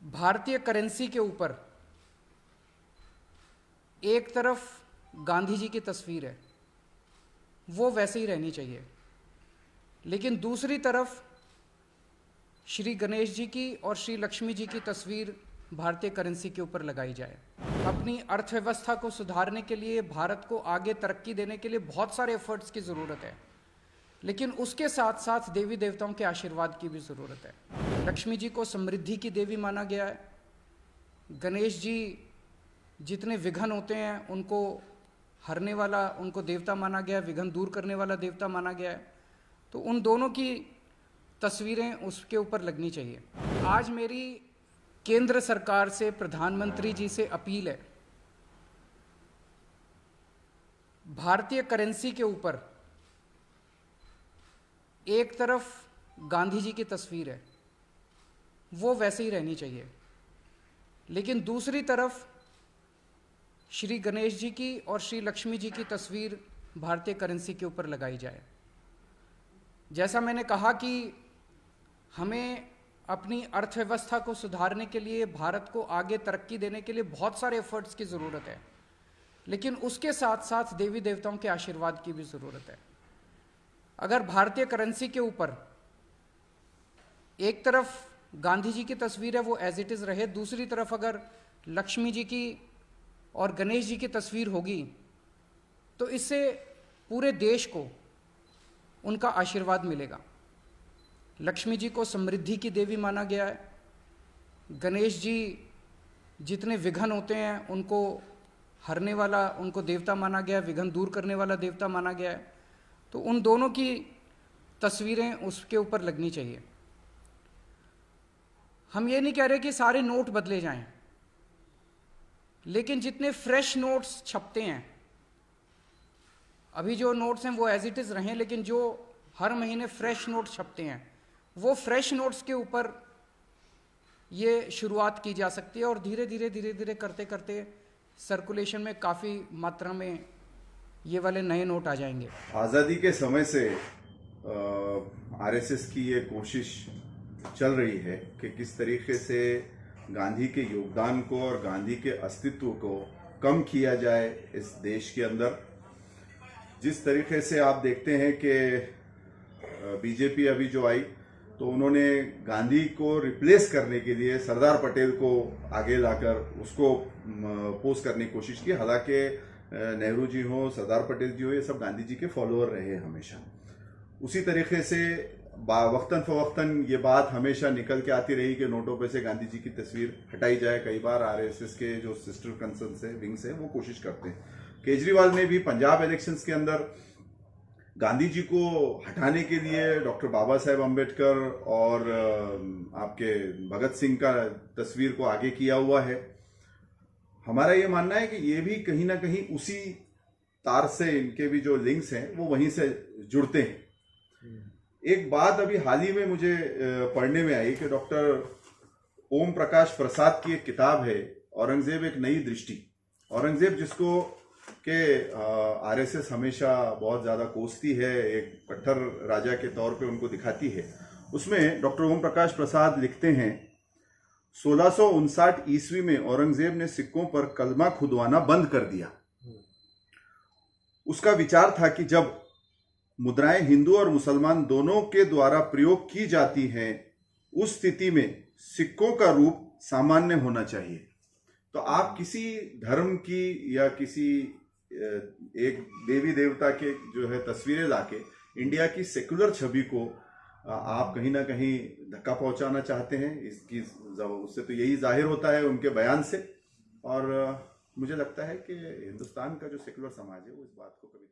भारतीय करेंसी के ऊपर एक तरफ गांधी जी की तस्वीर है, वो वैसे ही रहनी चाहिए, लेकिन दूसरी तरफ श्री गणेश जी की और श्री लक्ष्मी जी की तस्वीर भारतीय करेंसी के ऊपर लगाई जाए। अपनी अर्थव्यवस्था को सुधारने के लिए, भारत को आगे तरक्की देने के लिए बहुत सारे एफर्ट्स की ज़रूरत है, लेकिन उसके साथ साथ देवी देवताओं के आशीर्वाद की भी ज़रूरत है। लक्ष्मी जी को समृद्धि की देवी माना गया है। गणेश जी जितने विघ्न होते हैं उनको हरने वाला, उनको देवता माना गया है, विघ्न दूर करने वाला देवता माना गया है। तो उन दोनों की तस्वीरें उसके ऊपर लगनी चाहिए। आज मेरी केंद्र सरकार से, प्रधानमंत्री जी से अपील है, भारतीय करेंसी के ऊपर एक तरफ गांधी जी की तस्वीर है, वो वैसे ही रहनी चाहिए, लेकिन दूसरी तरफ श्री गणेश जी की और श्री लक्ष्मी जी की तस्वीर भारतीय करेंसी के ऊपर लगाई जाए। जैसा मैंने कहा कि हमें अपनी अर्थव्यवस्था को सुधारने के लिए, भारत को आगे तरक्की देने के लिए बहुत सारे एफर्ट्स की ज़रूरत है, लेकिन उसके साथ साथ देवी देवताओं के आशीर्वाद की भी ज़रूरत है। अगर भारतीय करेंसी के ऊपर एक तरफ गांधी जी की तस्वीर है, वो एज इट इज़ रहे, दूसरी तरफ अगर लक्ष्मी जी की और गणेश जी की तस्वीर होगी, तो इससे पूरे देश को उनका आशीर्वाद मिलेगा। लक्ष्मी जी को समृद्धि की देवी माना गया है। गणेश जी जितने विघ्न होते हैं उनको हरने वाला, उनको देवता माना गया है, विघ्न दूर करने वाला देवता माना गया है। तो उन दोनों की तस्वीरें उसके ऊपर लगनी चाहिए। हम ये नहीं कह रहे कि सारे नोट बदले जाएं, लेकिन जितने फ्रेश नोट्स छपते हैं, अभी जो नोट्स हैं वो एज इट इज़ रहें, लेकिन जो हर महीने फ्रेश नोट छपते हैं, वो फ्रेश नोट्स के ऊपर ये शुरुआत की जा सकती है और धीरे धीरे करते करते सर्कुलेशन में काफ़ी मात्रा में ये वाले नए नोट आ जाएंगे। आज़ादी के समय से आरएसएस की ये कोशिश चल रही है कि किस तरीके से गांधी के योगदान को और गांधी के अस्तित्व को कम किया जाए इस देश के अंदर। जिस तरीके से आप देखते हैं कि बीजेपी अभी जो आई, तो उन्होंने गांधी को रिप्लेस करने के लिए सरदार पटेल को आगे लाकर उसको पोस्ट करने की कोशिश की। हालांकि नेहरू जी हो, सरदार पटेल जी हो, ये सब गांधी जी के फॉलोअर रहे हमेशा। उसी तरीके से वक्तन फवक्तन ये बात हमेशा निकल के आती रही कि नोटों पे से गांधी जी की तस्वीर हटाई जाए। कई बार आरएसएस के जो सिस्टर कंसर्न से विंग्स है वो कोशिश करते हैं। केजरीवाल ने भी पंजाब इलेक्शंस के अंदर गांधी जी को हटाने के लिए डॉक्टर बाबा साहेब अम्बेडकर और आपके भगत सिंह का तस्वीर को आगे किया हुआ है। हमारा ये मानना है कि ये भी कहीं ना कहीं उसी तार से, इनके भी जो लिंक्स हैं वो वहीं से जुड़ते हैं। एक बात अभी हाल ही में मुझे पढ़ने में आई कि डॉक्टर ओम प्रकाश प्रसाद की एक किताब है, औरंगजेब एक नई दृष्टि। औरंगजेब जिसको कि आरएसएस हमेशा बहुत ज़्यादा कोसती है, एक कट्टर राजा के तौर पे उनको दिखाती है, उसमें डॉक्टर ओम प्रकाश प्रसाद लिखते हैं 1659 ईस्वी में औरंगजेब ने सिक्कों पर कलमा खुदवाना बंद कर दिया। उसका विचार था कि जब मुद्राएं हिंदू और मुसलमान दोनों के द्वारा प्रयोग की जाती हैं, उस स्थिति में सिक्कों का रूप सामान्य होना चाहिए। तो आप किसी धर्म की या किसी एक देवी देवता के जो है तस्वीरें लाके इंडिया की सेकुलर छवि को आप कहीं ना कहीं धक्का पहुंचाना चाहते हैं। इसकी उससे तो यही जाहिर होता है उनके बयान से। और मुझे लगता है कि हिंदुस्तान का जो सेकुलर समाज है वो इस बात को कभी